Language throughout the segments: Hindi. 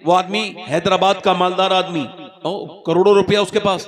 वो आदमी हैदराबाद का मालदार आदमी, करोड़ों रुपया उसके पास।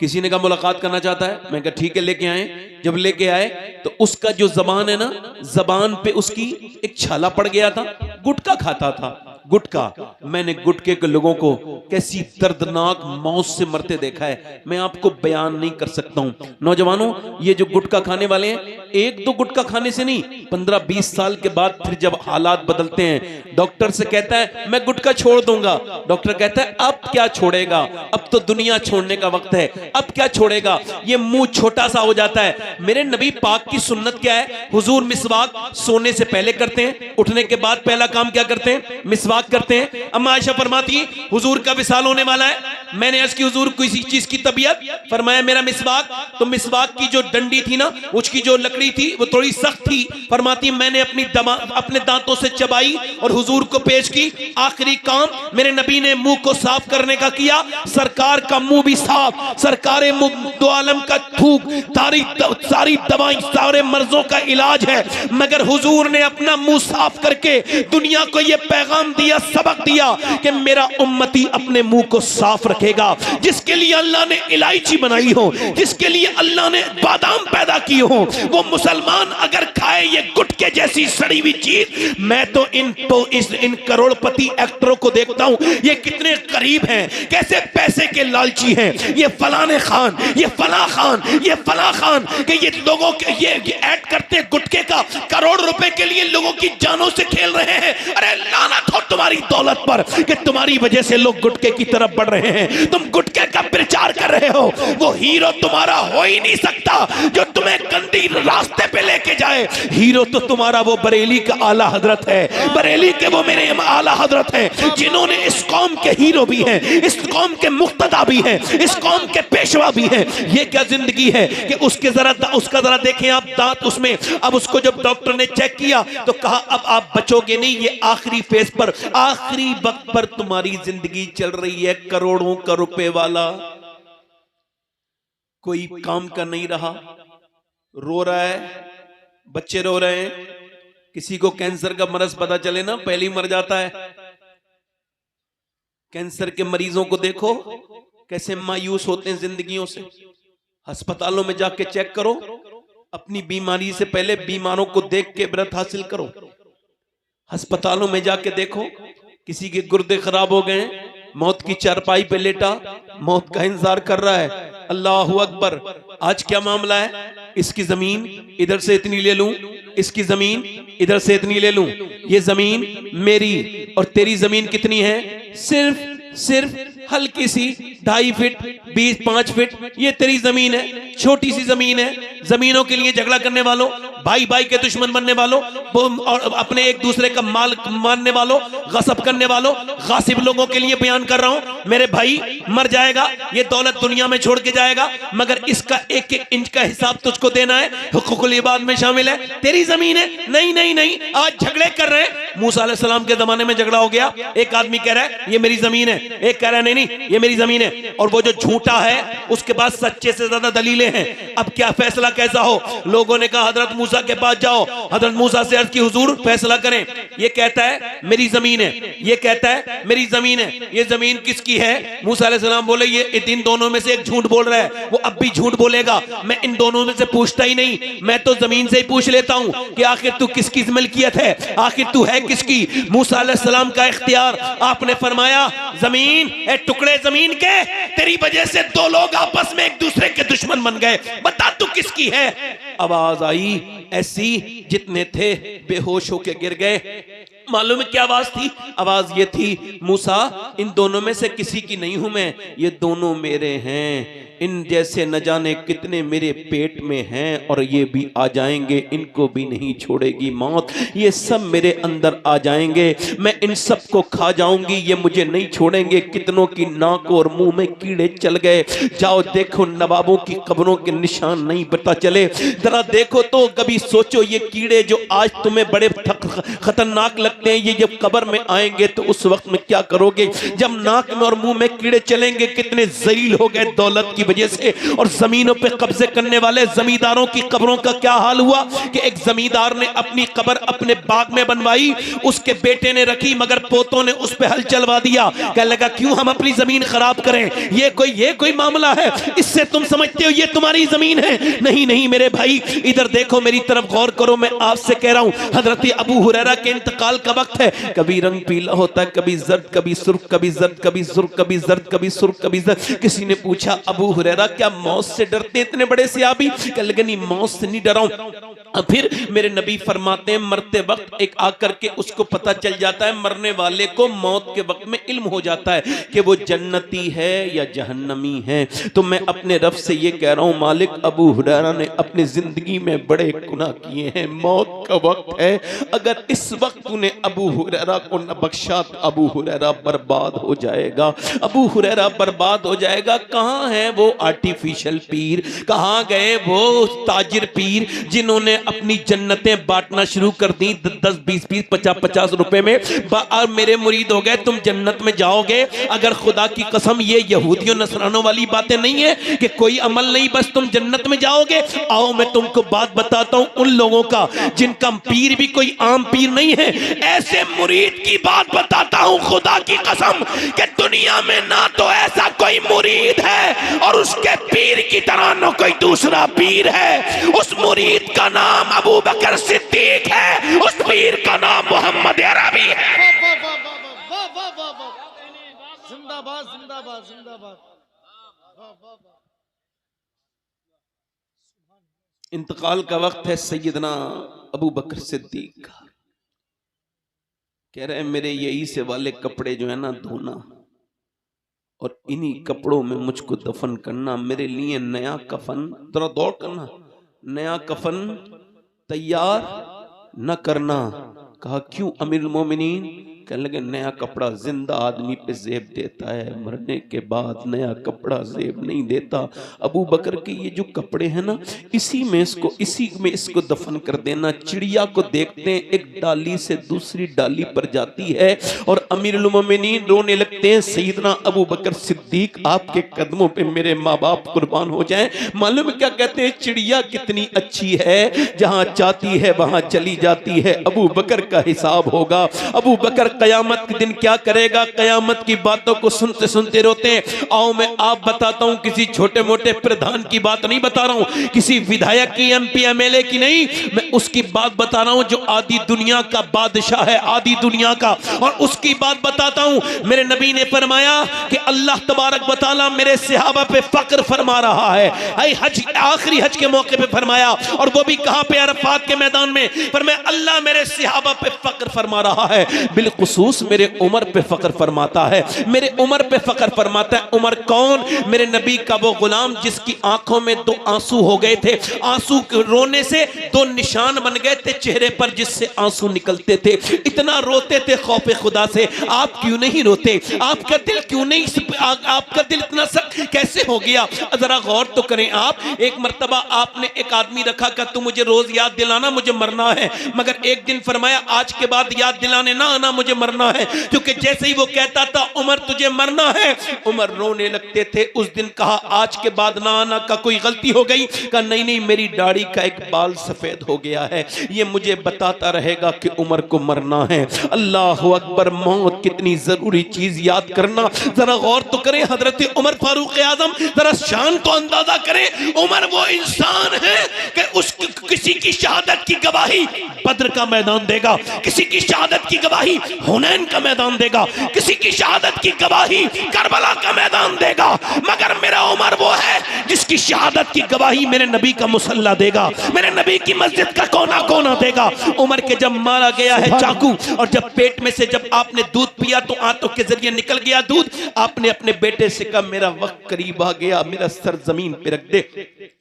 किसी ने कहा मुलाकात करना चाहता है, मैं कहा ठीक है लेके आए। जब लेके आए तो उसका जो जबान है ना, जबान पे उसकी एक छाला पड़ गया था, गुटखा खाता था गुटखा। मैंने गुटखे के लोगों को कैसी दर्दनाक मौत से मरते देखा है, मैं आपको बयान नहीं कर सकता हूं। नौजवानों, ये जो गुटखा खाने वाले हैं, एक दो गुटखा खाने से नहीं, 15-20 साल के बाद फिर जब हालात बदलते हैं, डॉक्टर से कहता है मैं गुटखा छोड़ दूंगा, डॉक्टर कहता है अब क्या छोड़ेगा, अब तो दुनिया छोड़ने का वक्त है, अब क्या छोड़ेगा। ये मुंह छोटा सा हो जाता है। मेरे नबी पाक की सुन्नत क्या है, हुजूर मिसवाक सोने से पहले करते हैं, उठने के बाद पहला काम क्या करते हैं, मिसवाक करते हैं। अम्मा आयशा फरमाती हुजूर का विसाल होने वाला है, मैंने अर्ज की हुजूर किसी चीज की तबीयत, फरमाया मेरा मिसवाक। तो मिसवाक की जो डंडी थी ना, उसकी जो लकड़ी थी वो थोड़ी सख्त थी, फरमाती मैंने अपने दांतों से चबाई और हुजूर को पेश की। आखिरी काम मेरे नबी ने मुंह को साफ करने का किया। सरकार का मुंह भी साफ, सरकार दो आलम का थूक, सारी दवाएं, सारे मर्जों का इलाज है, मगर हुजूर ने अपना मुंह साफ करके दुनिया को यह पैगाम दिया, सबक दिया कि मेरा उम्मती अपने मुंह को साफ रखेगा। जिसके लिए अल्लाह ने इलायची बनाई हो, जिसके लिए अल्लाह ने बादाम पैदा किए हो, वो मुसलमान अगर खाए ये गुटके जैसी सड़ी हुई चीज, मैं तो इन करोड़पति एक्टरों को देखता हूं, ये कितने करीब हैं, कैसे पैसे के लालची हैं, ये फलाने खान, ये फला खान, ये फला खान, कि ये लोगों के ये ऐड करते गुटके का, करोड़ रुपए के लिए लोगों की जानों से खेल रहे हैं। अरे लानत हो तुम्हारी दौलत पर कि तुम्हारी वजह से लोग गुटके की तरफ बढ़ रहे हैं। तुम गुटके का प्रचार कर रहे हो, वो हीरो तुम्हारा हो ही नहीं सकता जो तुम्हें गंदी रास्ते पे लेके जाए। हीरो तो तुम्हारा वो बरेली का आला हजरत है, बरेली के वो मेरे आला हजरत हैं, जिन्होंने इस कौम के हीरो भी हैं, इस कौम के मुक्तदा भी हैं, इस कौम के पेशवा भी हैं। ये क्या जिंदगी है कि उसका जरा देखें आप दांत उसमें। अब उसको जब डॉक्टर ने चेक किया तो कहा अब आप बचोगे नहीं, ये आखिरी फेज पर, आखिरी वक्त पर तुम्हारी जिंदगी चल रही है। करोड़ों का रुपए वाला कोई काम का नहीं रहा, रो रहा है, बच्चे रो रहे हैं। किसी को कैंसर का मरज पता चले ना, पहले ही मर जाता है। कैंसर के मरीजों को देखो कैसे मायूस होते हैं जिंदगियों से। अस्पतालों में जाके चेक करो, अपनी बीमारी से पहले बीमारों को देख के इबरत हासिल करो। अस्पतालों में जाके देखो, किसी के गुर्दे खराब हो गए, मौत की चारपाई पे लेटा, मौत का इंतजार कर रहा है। अल्लाह अकबर, आज क्या मामला है, इसकी जमीन इधर से इतनी ले लूं, इसकी जमीन इधर से इतनी ले लूं, ये जमीन मेरी और तेरी जमीन कितनी है, सिर्फ हल्की सी 2.5 फीट 5 फीट, ये तेरी जमीन है, छोटी सी जमीन है। जमीनों के लिए झगड़ा करने वालों, भाई भाई के दुश्मन बनने वालों, और अपने एक दूसरे का माल मारने वालों, गसब करने वालों, गासिब लोगों के लिए बयान कर रहा हूं। मेरे भाई मर जाएगा, ये दौलत दुनिया में छोड़ के जाएगा, मगर इसका एक एक इंच का हिसाब तुझको देना है, हुकूकुल इबाद में शामिल है। तेरी जमीन है, नहीं नहीं नहीं। आज झगड़े कर रहे हैं, मूसा अलैहि सलाम के जमाने में झगड़ा हो गया, एक आदमी कह रहा है ये मेरी जमीन है, एक कह रहा है नहीं ये मेरी जमीन है, और वो जो झूठा है उसके पास सच्चे से ज्यादा दलीलें हैं। अब क्या फैसला कैसा हो? लोगों ने कहा हजरत मूसा के पास जाओ, हजरत मूसा से अर्ज की हुजूर फैसला करें। ये कहता है मेरी जमीन है, ये कहता है मेरी जमीन है, ये जमीन किसकी है? मूसा अलैहि सलाम बोले ये इन दोनों में से एक झूठ बोल रहा है, वो अब भी झूठ बोलेगा, मैं इन दोनों में से पूछता ही नहीं, मैं तो जमीन से ही पूछ लेता हूं कि आखिर तू किसकी मिल्कियत है, आखिर तू है किसकी? मूसा अलैहि सलाम का इख्तियार, आपने फरमाया जमीन टुकड़े जमीन के, तेरी वजह से 2 लोग आपस में एक दूसरे के दुश्मन बन गए, बता तू किसकी है? आवाज आई ऐसी जितने थे बेहोश होके गिर गए। मालूम है क्या आवाज थी? आवाज ये थी मूसा इन दोनों में से किसी की नहीं हूं मैं, ये दोनों मेरे हैं, इन जैसे न जाने कितने मेरे पेट में हैं और ये भी आ जाएंगे, इनको भी नहीं छोड़ेगी मौत, ये सब मेरे अंदर आ जाएंगे, मैं इन सब को खा जाऊंगी, ये मुझे नहीं छोड़ेंगे। कितनों की नाक और मुंह में कीड़े चल गए, जाओ देखो नवाबों की कब्रों के निशान नहीं पता चले, जरा देखो तो कभी सोचो ये कीड़े जो आज तुम्हें बड़े खतरनाक लगते हैं, ये जब कब्र में आएंगे तो उस वक्त में क्या करोगे? जब नाक में और मुंह में कीड़े चलेंगे, कितने जलील हो गए दौलत की वजह से। और जमीनों पे कब्जे करने वाले जमींदारों की कब्रों का क्या हाल हुआ कि एक जमींदार ने अपनी कब्र अपने बाग में बनवाई, उसके बेटे ने रखी मगर पोतों ने उस पे हल चलवा दिया। कहने लगा क्यों हम अपनी जमीन खराब करें, ये कोई मामला है, इससे तुम समझते हो ये तुम्हारी जमीन है। नहीं नहीं मेरे भाई, इधर देखो, मेरी तरफ गौर करो, मैं आपसे कह रहा हूं हजरत अबू हुरैरा के इंतकाल का वक्त है। कभी रंग पीला होता है, कभी जर्द, कभी सुर्ख, कभी जर्द, कभी सुर्ख, कभी जर्द, कभी सुर्ख, कभी जर्द। किसी ने पूछा अबू हुरैरा क्या मौत से डरते इतने बड़े सहाबी? कहने लगे नहीं, मौत से नहीं डरा हूं। फिर मेरे नबी फरमाते हैं मरते वक्त एक आकर के उसको पता चल जाता है, मरने वाले को मौत के वक्त में इल्म हो जाता है कि वो जन्नती है या जहन्नमी है। तो मैं अपने रब से ये कह रहा हूं मालिक, अबू हुरैरा ने अपनी जिंदगी में बड़े गुनाह किए हैं, मौत का वक्त है, अगर इस वक्त तूने अबू हुरैरा को न बख्शा तो अबू हुरैरा बर्बाद हो जाएगा, अबू हुरैरा बर्बाद हो जाएगा। कहां है वो आर्टिफिशियल पीर, कहां गए वो ताजिर पीर जिन्होंने अपनी जन्नतें बांटना शुरू कर दी 10, 20, 50 रुपए में। मेरे मुरीद हो गए, तुम जन्नत में जाओगे। अगर खुदा की कसम ये यहूदियों नसरानों वाली बातें नहीं है कि कोई अमल नहीं बस तुम जन्नत में जाओगे। आओ मैं तुमको बात बताता हूं उन लोगों का जिनका पीर भी कोई आम पीर नहीं है। ऐसे मुरीद की बात बताता हूं खुदा की कसम कि दुनिया में ना तो ऐसा कोई मुरीद है और उसके पीर की तरह न कोई दूसरा पीर है। उस मुरीद का नाम अबू बकर सिद्दीक है, उस पीर का नाम मोहम्मद अरबी है। जिंदाबाद जिंदाबाद जिंदाबाद। इंतकाल का वक्त है सैयदना अबू बकर सिद्दीक का। कह रहे हैं मेरे यही से वाले कपड़े जो है ना धोना और इन्हीं कपड़ों में मुझको दफन करना, मेरे लिए नया कफन, जरा दौड़ करना, नया कफन तैयार न करना। कहा क्यों अमीरुल मोमिनीन? कहने लगे नया कपड़ा जिंदा आदमी पे जेब देता है, मरने के बाद नया कपड़ा जेब नहीं देता। अबू बकर के ये जो कपड़े हैं ना, इसी में इसको दफन कर देना। चिड़िया को देखते हैं एक डाली से दूसरी डाली पर जाती है और अमीरुल मोमिनीन रोने लगते हैं, सैयदना अबू बकर सिद्दीक आपके कदमों पे मेरे माँ बाप कुर्बान हो जाएं। मालूम क्या कहते हैं, चिड़िया कितनी अच्छी है, जहां चाहती है वहां चली जाती है। अबू बकर का हिसाब होगा। अबू बकर कयामत के दिन क्या करेगा? कयामत की बातों को सुनते सुनते रोते हैं। आओ मैं आप बताता हूं, किसी छोटे मोटे प्रधान की बात नहीं बता रहा हूं, किसी विधायक की, एमपी एमएलए की नहीं, मैं उसकी बात बता रहा हूं जो आदि दुनिया का बादशाह है, आदि दुनिया का। और उसकी बात बताता हूं, मेरे नबी ने फरमाया कि अल्लाह तबारक व तआला मेरे सहाबा पे फक्र फरमा रहा है। हज, आखिरी हज के मौके पे फरमाया, और वो भी कहां पे? अरफात के मैदान में। फरमाया अल्लाह मेरे सहाबा पे फक्र फरमा रहा है, बिलखुसूस मेरे उमर पे फक्र फरमाता है, मेरे उमर पे फक्र फरमाता है। उमर कौन? मेरे नबी का वो गुलाम जिसकी आंखों में 2 आंसू हो गए थे, आंसू रोने से 2 निशान बन गए थे चेहरे पर जिससे आंसू निकलते थे, इतना रोते थे खौफे खुदा से। आप क्यों नहीं रोते? आपका दिल क्यों नहीं, आपका दिल इतना सख्त कैसे हो गया? जरा गौर तो करें आप। एक मर्तबा आपने एक आदमी रखा कि तू मुझे रोज याद दिलाना मुझे मरना है, मगर एक दिन फरमाया आज के बाद याद दिलाने ना आना, मुझे मरना है। क्योंकि जैसे ही वो कहता था उमर तुझे मरना है, उमर रोने लगते थे। उस दिन कहा आज के बाद ना आना, का कोई गलती हो गई? कहा नहीं नहीं, मेरी दाढ़ी का एक बाल सफेद हो गया है, ये मुझे बताता रहेगा कि उमर को मरना है। अल्लाह अकबर, मौत कितनी जरूरी चीज, याद करना। जरा गौर तो करें, हजरत उमर फारूक आजम, जरा शान तो अंदाजा करें। उमर वो इंसान है कि उसकी किसी की शहादत की गवाही बद्र का मैदान देगा, किसी की शहादत की गवाही हुनैन का मैदान देगा, किसी की शहादत की गवाही करबला का मैदान देगा, मगर मेरा उमर वो है जिसकी शहादत की गवाही मेरे नबी का मुसल्ला देगा, मेरे नबी की मस्जिद का कोना कोना देगा। उमर के जब मारा गया है चाकू, और जब पेट में से जब आपने दूध पिया तो आंतों के जरिए निकल गया दूध, आपने अपने बेटे से कहा मेरा वक्त करीब आ गया, मेरा सर जमीन पे रख दे।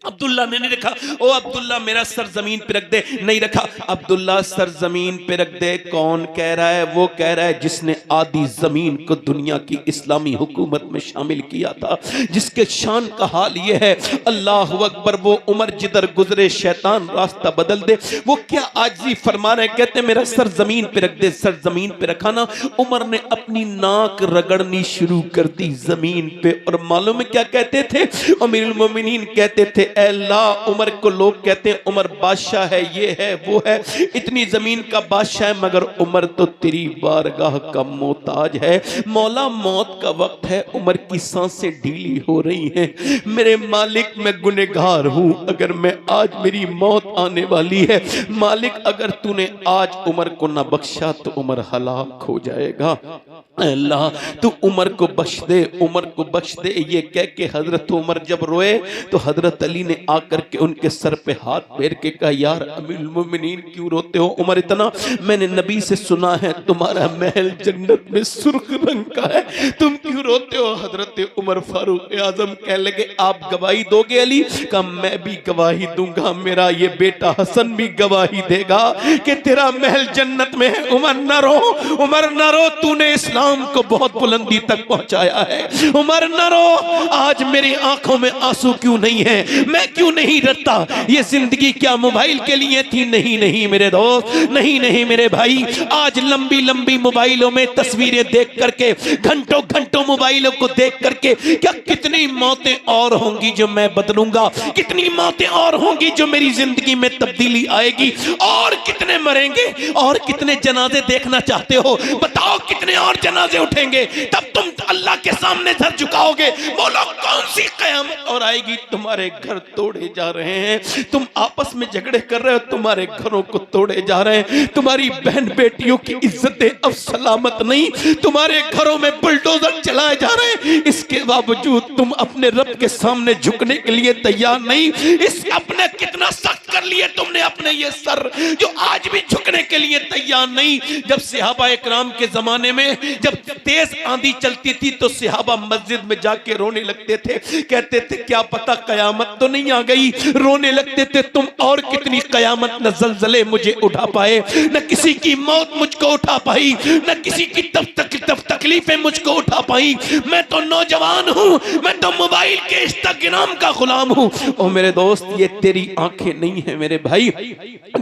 अब्दुल्ला ने नहीं रखा, ओ अब्दुल्ला मेरा सर जमीन पे रख दे, नहीं रखा। अब्दुल्ला सर जमीन पे रख दे, कौन कह रहा है? वो कह रहा है जिसने आधी जमीन को दुनिया की इस्लामी हुकूमत में शामिल किया था, जिसके शान का हाल ये है, अल्लाह अकबर, वो उमर जिधर गुजरे शैतान रास्ता बदल दे। वो क्या आजिज़ी फरमा रहे, कहते मेरा सर जमीन पे रख दे, सर जमीन पे रखा ना, उमर ने अपनी नाक रगड़नी शुरू कर दी जमीन पे। और मालूम है क्या कहते थे, अमीरुल मोमिनीन कहते थे, ऐ अल्लाह, उमर को लोग कहते हैं उमर बादशाह है, ये है वो है, इतनी जमीन का बादशाह है, मगर उमर तो तेरी बारगाह का मोहताज है। मौला मौत का वक्त है, उमर की सांसें ढीली हो रही हैं, मेरे मालिक मैं गुनहगार हूं, अगर मैं आज मेरी मौत आने वाली है मालिक, अगर तूने आज उमर को ना बख्शा तो उमर हलाक हो जाएगा। अल्लाह तू उमर को बख्श दे, उमर को बख्श दे। ये कह के हजरत उमर जब रोए तो हजरत अली ने आकर के उनके सर पे हाथ फेर के कहा, यार अमीरुल मोमिनीन क्यों रोते हो उमर इतना, मैंने नबी से सुना है तुम्हारा महल जन्नत में सुर्ख रंग का है, तुम क्यों रोते हो। हजरत उमर फारूक आजम कह लगे, आप गवाही दोगे अली? कहा मैं भी गवाही दूंगा, मेरा ये बेटा हसन भी गवाही देगा कि तेरा महल जन्नत में है। उमर न रो, उमर न रो, तूने इस्लाम को बहुत बुलंदी तक पहुंचाया है, उमर न रो। आज मेरी आंखों में आंसू क्यों नहीं है, मैं क्यों नहीं डरता। ये जिंदगी क्या मोबाइल के लिए थी? नहीं नहीं मेरे दोस्त, नहीं नहीं मेरे भाई। आज लंबी लंबी मोबाइलों में तस्वीरें देख करके, घंटों घंटों मोबाइलों को देख करके, क्या कितनी मौतें और होंगी जो मैं बदलूंगा, कितनी मौतें और होंगी जो मेरी जिंदगी में तब्दीली आएगी, और कितने मरेंगे, और कितने जनाजे देखना चाहते हो? बताओ कितने और जनाजे उठेंगे, तब तुम अल्लाह के सामने सर झुकाओगे। बोलो कौन सी कयामत और आएगी? तुम्हारे घर तोड़े जा रहे हैं, तुम आपस में झगड़े कर रहे हो, तुम्हारे घरों को तोड़े जा रहे हैं, तुम्हारी बहन बेटियों की इज्जतें अब सलामत नहीं, तुम्हारे घरों में बुलडोजर चलाए जा रहे हैं, इसके बावजूद तुम अपने रब के सामने झुकने के लिए तैयार नहीं। इस अपने कितना सख्त कर लिए तुमने अपने ये सर, जो आज भी झुकने के लिए तैयार नहीं। जब सहाबा इकराम के जमाने में जब तेज आंधी चलती थी तो सहाबा मस्जिद में जाके रोने लगते थे, कहते थे क्या पता कयामत तो नहीं आ गई, रोने लगते थे। तुम और कितनी कयामत न ज़लज़ले मुझे उठा पाए, न किसी की मौत मुझको उठा पाई, न किसी की तकलीफें मुझको उठा पाई। मैं तो नौजवान हूं, मैं तो मोबाइल के इंस्टाग्राम का गुलाम हूं। और मेरे दोस्त, ये तेरी आंखें नहीं है मेरे भाई,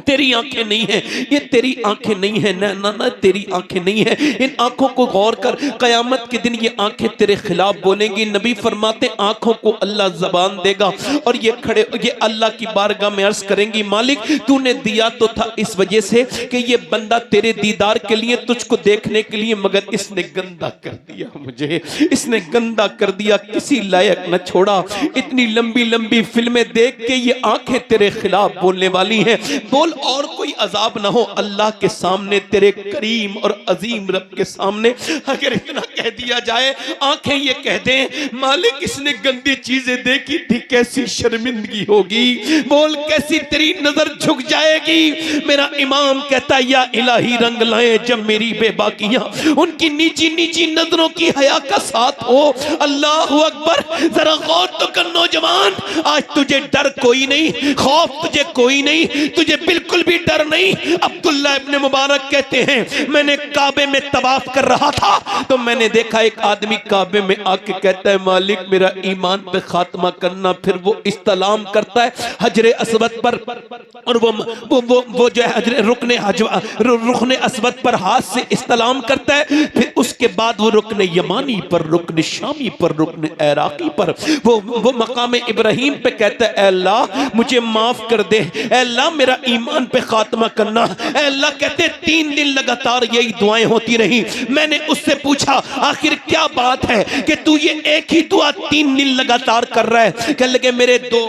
तेरी आंखें नहीं है, ये तेरी आंखें नहीं है, ना ना ना तेरी आंखें नहीं है। इन आंखों को गौर कर, कयामत के दिन ये आंखें तेरे खिलाफ बोलेंगी। नबी फरमाते आंखों को अल्लाह जबान देगा और ये खड़े, ये अल्लाह की बारगाह में अर्ज करेंगी, मालिक तूने दिया तो था इस वजह से कि ये बंदा तेरे दीदार के लिए, तुझको देखने के लिए, मगर इसने गंदा कर दिया मुझे, इसने गंदा कर दिया, किसी लायक न छोड़ा। इतनी लंबी लंबी फिल्में देख के ये आंखें तेरे खिलाफ बोलने वाली हैं। बोल और कोई अजाब ना हो अल्लाह के सामने, तेरे करीम और अजीम रब के सामने अगर इतना कह दिया जाए, आंखें ये कह दें मालिक इसने गंदी चीजें देखी थी, कैसी शर्मिंदगी होगी। बोल कैसी तेरी नजर झुक जाएगी। मेरा इमाम कहता या इलाही रंग लाए जब मेरी बेबाकियां उनकी नीची नीची नजरों की हया का साथ हो। अल्लाह अकबर, जरा गौर तो कर नौजवान, आज तुझे डर कोई नहीं, खौफ तुझे कोई नहीं, तुझे बिल्कुल भी डर नहीं। अब्दुल्ला इब्ने मुबारक कहते हैं मैंने काबे में तवाफ कर रहा था तो मैंने देखा एक आदमी काबे में आके कहता है मालिक मेरा ईमान पे खात्मा करना। फिर वो इस्तलाम करता है हजरे अस्वद पर, और वो जो है रुकने अस्वद पर हाथ से इस्तलाम करता है। फिर उसके बाद वो रुकने यमानी पर, रुकने शामी पर, रुकने इराकी पर, वो मकाम इब्राहिम पे कहता है अल्लाह मुझे माफ कर दे, अल्लाह मेरा ईमान पे खात्मा करना। अल्लाह कहते 3 दिन लगातार यही दुआएं होती रही। मैंने उससे पूछा आखिर क्या बात है कि तू ये एक ही दुआ 3 दिन लगातार कर रहा है? कहने लगे मेरे दो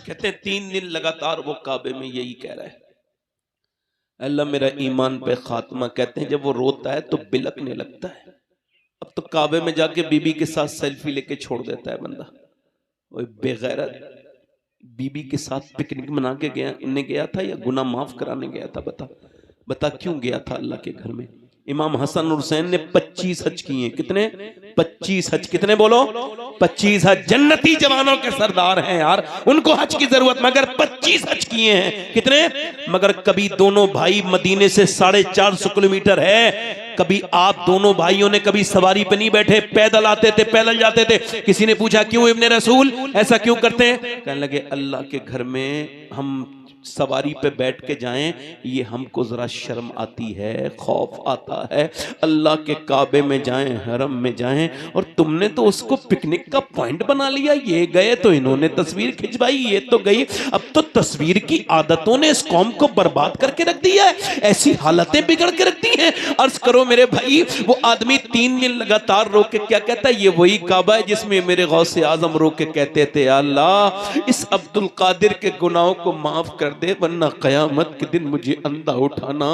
कहते 3 दिन लगातार वो काबे में यही कह रहा है अल्लाह मेरा ईमान पे खात्मा। कहते हैं जब वो रोता है तो बिलकने लगता है। अब तो काबे में जाके बीबी के साथ सेल्फी लेके छोड़ देता है बंदा। वो बेगैरत, बीबी के साथ पिकनिक मना के गया था या गुनाह माफ कराने गया था? बता बता क्यों गया था अल्लाह के घर में? इमाम हसन और हुसैन ने 25 हज किए। कितने? 25 हज। कितने बोलो? 25 हज। जन्नती जवानों के सरदार हैं यार, उनको हज की जरूरत, मगर 25 हज किए हैं। कितने? मगर कभी दोनों भाई मदीने से 450 किलोमीटर है, कभी आप दोनों भाइयों ने कभी सवारी पे नहीं बैठे, पैदल आते थे, पैदल जाते थे। किसी ने पूछा क्यों इब्ने रसूल ऐसा क्यों करते हैं? कहने लगे अल्लाह के घर में हम सवारी पे बैठ के जाएं, ये हमको जरा शर्म आती है, खौफ आता है। अल्लाह के काबे में जाएं, हरम में जाएं, और तुमने तो उसको पिकनिक का पॉइंट बना लिया। ये गए तो इन्होंने तस्वीर खिंचवाई, ये तो गई। अब तो तस्वीर की आदतों ने इस कौम को बर्बाद करके रख दिया है, ऐसी हालतें बिगड़ के रख दी हैं। अर्ज करो मेरे भाई, वो आदमी 3 दिन लगातार रो के क्या कहता है? ये वही काबा है जिसमें मेरे गौसे आजम रो के कहते थे अल्लाह इस अब्दुल कादिर के गुनाहों को माफ कर दे, वरना कयामत के दिन मुझे अंधा उठाना,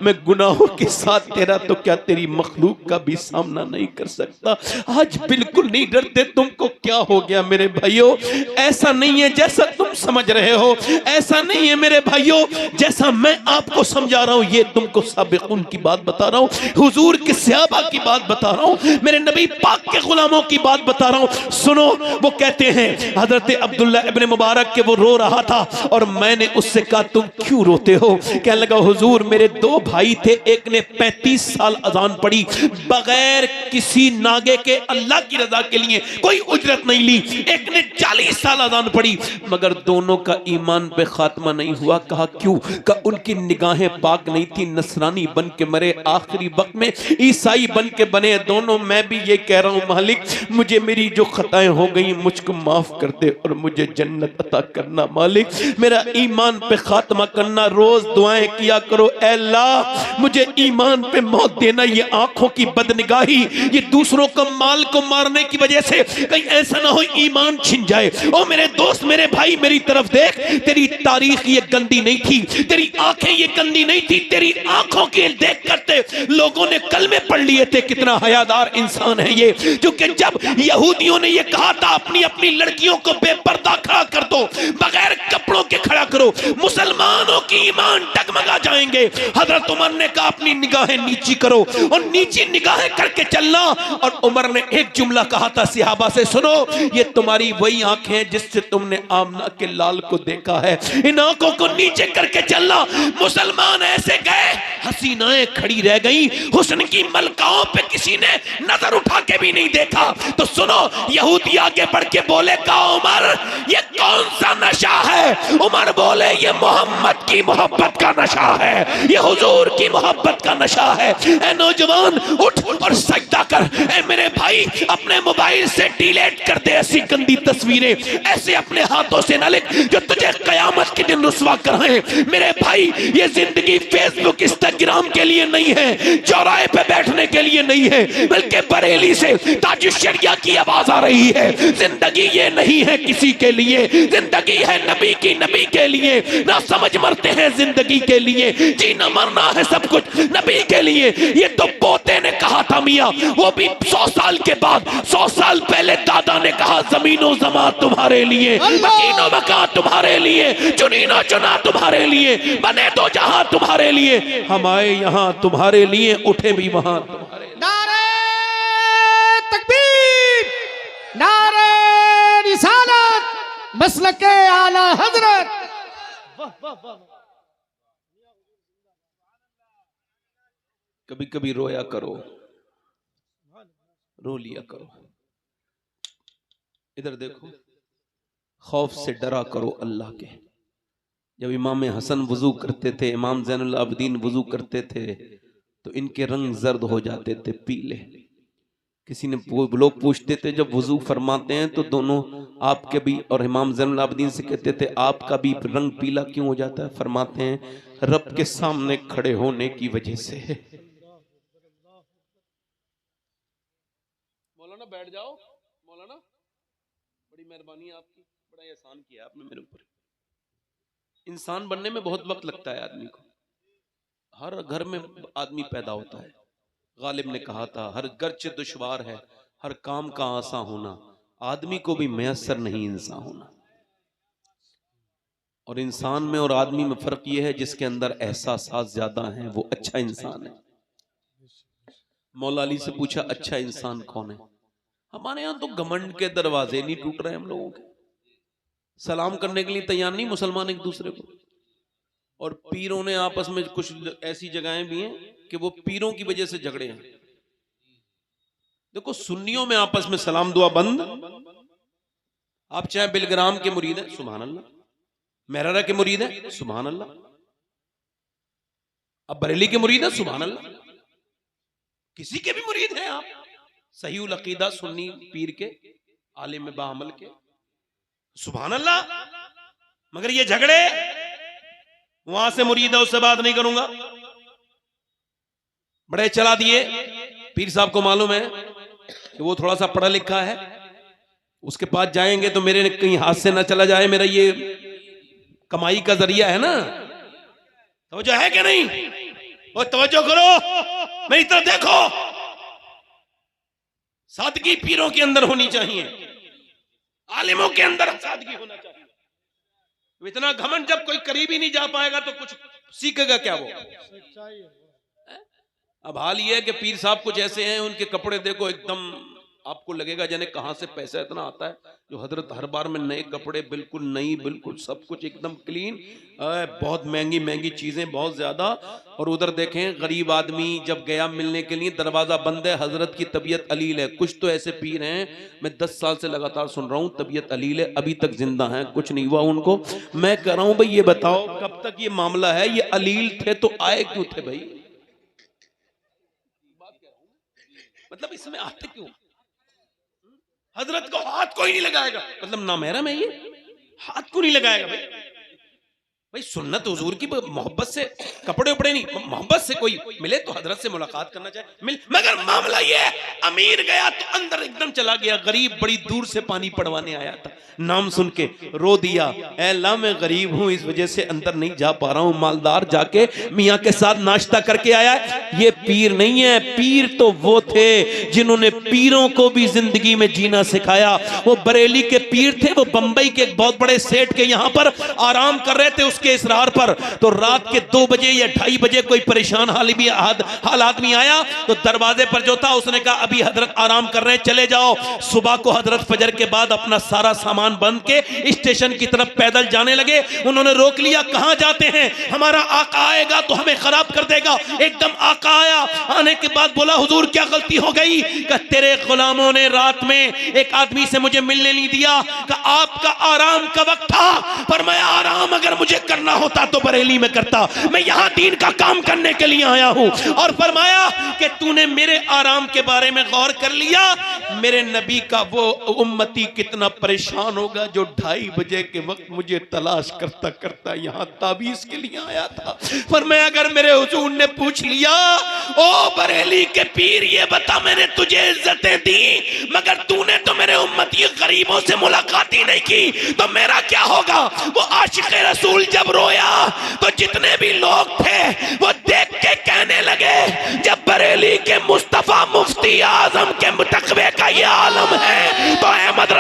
मैं गुनाहों के साथ तेरा तो क्या तेरी मखलूक का भी सामना नहीं कर सकता। आज बिल्कुल नहीं डरते। तुमको क्या हो गया मेरे भाइयों? ऐसा नहीं है जैसा तुम समझ रहे हो, ऐसा नहीं है मेरे भाइयों जैसा मैं आपको समझा रहा हूं। ये तुमको साबिक़ुन की बात बता रहा हूं, हुजूर के सहाबा की बात बता रहा हूं, मेरे नबी पाक के गुलामों की बात बता रहा हूं। सुनो, वो कहते हैं हजरत अब्दुल्ला इब्ने मुबारक के वो रो रहा था और मैंने उससे कहा तुम क्यों रोते हो? कहने लगा हुजूर मेरे 2 भाई थे, एक ने 35 साल अजान पढ़ी बगैर किसी नागे के, अल्लाह की रजा के लिए, कोई उजरत नहीं ली। एक ने 40 साल अजान पढ़ी, मगर दोनों का ईमान पे खात्मा नहीं हुआ। कहा क्यों? का उनकी निगाहें पाक नहीं थी, नसरानी बन के मरे, आखिरी वक्त में ईसाई बन के बने दोनों। मैं भी ये कह रहा हूं मालिक मुझे मेरी जो खताएं हो गई मुझको माफ कर दे और मुझे जन्नत अता करना। मालिक मेरा ईमान पे खात्मा करना। रोज दुआएं किया करो, ऐ अल्लाह मुझे ईमान पे मौत देना। ये आंखों की बदनिगाही, ये दूसरों को माल को मारने की वजह से कहीं ऐसा ना हो ईमान छिन जाए। ओ मेरे दोस्त, मेरे भाई, मेरी तरफ देख, तेरी तारीख ये गंदी नहीं थी, तेरी आंखें ये गंदी नहीं थी, तेरी आंखों के देख करते लोगों ने कलमे पढ़ लिए थे। कितना हयादार इंसान है ये, क्योंकि जब यहूदियों ने ये कहा था अपनी अपनी लड़कियों को बेपर्दा खड़ा कर दो, बगैर कपड़ों के खड़ा करो, मुसलमानों की ईमान डगमगा जाएंगे। हजरत उमर ने कहा अपनी निगाहें नीची करो और नीची निगाहें करके चलना। और उमर ने एक जुमला कहा था सहाबा से, सुनो ये तुम्हारी वही आंखें हैं जिससे तुमने आमना के लाल को देखा है, इन आंखों को नीचे करके चलना। मुसलमान ऐसे गए, हसीनाएं खड़ी रह गई, हुस्न की मलकाओं पे किसी ने नजर उठा के भी नहीं देखा। तो सुनो, यहूदी आगे बढ़ के बोले का उमर ये कौन सा नशा है? उमर बोले ये मोहम्मद की मोहब्बत का नशा है, ये हुजूर की मोहब्बत का नशा है। ए नौजवान उठ और सजदा कर। ए मेरे भाई अपने मोबाइल से डिलीट कर दे ऐसी गंदी तस्वीरें, ऐसे अपने हाथों से न लिख जो तुझे कयामत के दिन रुसवा कराए। मेरे भाई ये जिंदगी फेसबुक इंस्टाग्राम के लिए नहीं है, चौराहे पे बैठने के लिए नहीं है, बल्कि बरेली से ताजुश शरिया की आवाज आ रही है। जिंदगी ये नहीं है किसी के लिए, जिंदगी है नबी की, नबी के लिए। ना समझ मरते हैं जिंदगी के लिए, जीना मरना है सब कुछ नबी के लिए। ये तो पोते ने कहा था मियाँ, वो भी 100 साल के बाद। 100 साल पहले दादा ने कहा जमीनों जमा तुम्हारे लिए, मकीनों मकान तुम्हारे लिए, चुनीना चुना तुम्हारे लिए, बने तो जहां तुम्हारे लिए, हम आए यहाँ तुम्हारे लिए, उठे भी वहां तुम्हारे लिए। नारे तकबीर, नारे रिसालत, मसलके आला हजरत। वाह वाह वाह। कभी कभी रोया करो, रो लिया करो। इधर देखो, खौफ से डरा करो अल्लाह के। जब इमाम हसन वजू करते थे, इमाम ज़ैनुल आबिदीन वजू करते थे, तो इनके रंग जर्द हो जाते थे, पीले। किसी ने लोग पूछते थे जब वजू फरमाते हैं तो दोनों आपके भी और इमाम ज़ैनुल आबिदीन से कहते थे आपका भी रंग पीला क्यों हो जाता है? फरमाते हैं रब के सामने खड़े होने की वजह से। मौलाना बैठ जाओ, मौलाना बड़ी मेहरबानी आपकी, बड़ा एहसान किया आपने मेरे ऊपर। इंसान बनने में बहुत वक्त लगता है आदमी को। हर घर में आदमी पैदा होता है। गालिब ने कहा था हर गर्च दुश्वार है, हर काम का आसा होना, आदमी को भी मैसर नहीं इंसान होना। और इंसान में और आदमी में फर्क यह है, जिसके अंदर एहसास ज्यादा हैं वो अच्छा इंसान है। मौला अली से पूछा अच्छा इंसान कौन है? हमारे यहां तो घमंड के दरवाजे नहीं टूट रहे हम लोगों के, सलाम करने के लिए तैयार नहीं मुसलमान एक दूसरे को। और पीरों ने आपस में कुछ ऐसी जगहें भी हैं कि वो पीरों की वजह से झगड़े हैं। देखो सुन्नियों में आपस में सलाम दुआ बंद, आप चाहे बिलग्राम के मुरीद हैं सुभान अल्लाह, मेहरा के मुरीद हैं सुभान अल्लाह, अब बरेली के मुरीद हैं सुभान अल्लाह, किसी के भी मुरीद हैं आप, सही उल अकीदा सुन्नी पीर के आलिम बाअमल के सुभान अल्लाह। मगर ये झगड़े, वहां से मुरीद है उससे बात नहीं करूंगा, बड़े चला दिए। पीर साहब को मालूम है कि वो थोड़ा सा पढ़ा लिखा है, उसके पास जाएंगे तो मेरे कहीं हाथ से ना चला जाए, मेरा ये कमाई का जरिया है ना। तवज्जो है कि नहीं? वो तवज्जो करो, मेरी तरफ देखो। सादगी पीरों के अंदर होनी चाहिए, आलिमों के अंदर सादगी होना चाहिए। इतना घमंड जब कोई करीब ही नहीं जा पाएगा तो कुछ सीखेगा क्या वो? अब हाल ये है कि पीर साहब कुछ ऐसे हैं, उनके कपड़े देखो एकदम आपको लगेगा जाने कहां से पैसा इतना आता है, जो हजरत हर बार में नए कपड़े, बिल्कुल नई, बिल्कुल सब कुछ एकदम क्लीन, बहुत महंगी महंगी चीजें, बहुत ज्यादा। और उधर देखें गरीब आदमी जब गया मिलने के लिए, दरवाजा बंद है, हजरत की तबीयत अलील है। कुछ तो ऐसे पीर हैं, मैं 10 साल से लगातार सुन रहा हूं, तबीयत अलील है, अभी तक जिंदा हैं, कुछ नहीं हुआ उनको। मैं कह रहा हूं भाई ये बताओ कब तक ये मामला है? ये अलील थे तो आए क्यों थे भाई? मतलब इसमें आते क्यों? हजरत को हाथ कोई नहीं लगाएगा, मतलब ना महरम है ये, हाथ को नहीं लगाएगा भाई। भाई सुन्नत हुजूर की मोहब्बत से, कपड़े उपड़े नहीं, मोहब्बत से कोई मिले तो हजरत से मुलाकात करना चाहिए। मगर मामला ये है, अमीर गया तो अंदर एकदम चला गया, गरीब बड़ी दूर से पानी पड़वाने आया था, नाम सुन के रो दिया, ऐ अल्लाह मैं गरीब हूं इस वजह से अंदर नहीं जा पा रहा हूं। मालदार जाके मियाँ के साथ नाश्ता करके आया। ये पीर नहीं है, पीर तो वो थे जिन्होंने पीरों को भी जिंदगी में जीना सिखाया। वो बरेली के पीर थे, वो बंबई के एक बहुत बड़े सेठ के यहाँ पर आराम कर रहे थे के इसरार पर, तो रात के 2 बजे या 2:30 बजे कोई परेशान हाल आदमी आया, तो दरवाजे पर जो था उसने कहा अभी हजरत आराम कर रहे हैं, चले जाओ। सुबह को हजरत फजर के बाद अपना सारा सामान बंद के स्टेशन की तरफ पैदल जाने लगे। उन्होंने रोक लिया, कहां जाते हैं? हमारा आका आएगा तो हमें खराब कर देगा। एकदम आका आया, आने के बाद बोला हुजूर क्या गलती हो गई? कि तेरे गुलामों ने रात में एक आदमी से मुझे मिलने नहीं दिया, कि आपका आराम का वक्त था, पर मैं आराम अगर मुझे करना होता तो बरेली में करता, मैं यहां दीन का काम करने के लिए आया हूं। और फरमाया कि तूने मेरे आराम के बारे में गौर कर लिया, मेरे नबी का वो उम्मती कितना परेशान होगा जो 2:30 बजे के वक्त मुझे तलाश करता करता यहां ताबीज के लिए आया था। फरमाया अगर मेरे हुजूर ने पूछ लिया, ओ बरेली के पीर ये बता मैंने तुझे इज्जतें दी मगर तूने तो मेरे उम्मती गरीबों से मुलाकात ही नहीं की, तो मेरा क्या होगा? वो आशिक रसूल जब रोया तो जितने भी लोग थे वो देख के कहने लगे जब बरेली के मुस्तफा मुफ्ती आजम के तकवे का ये आलम है तो अहमद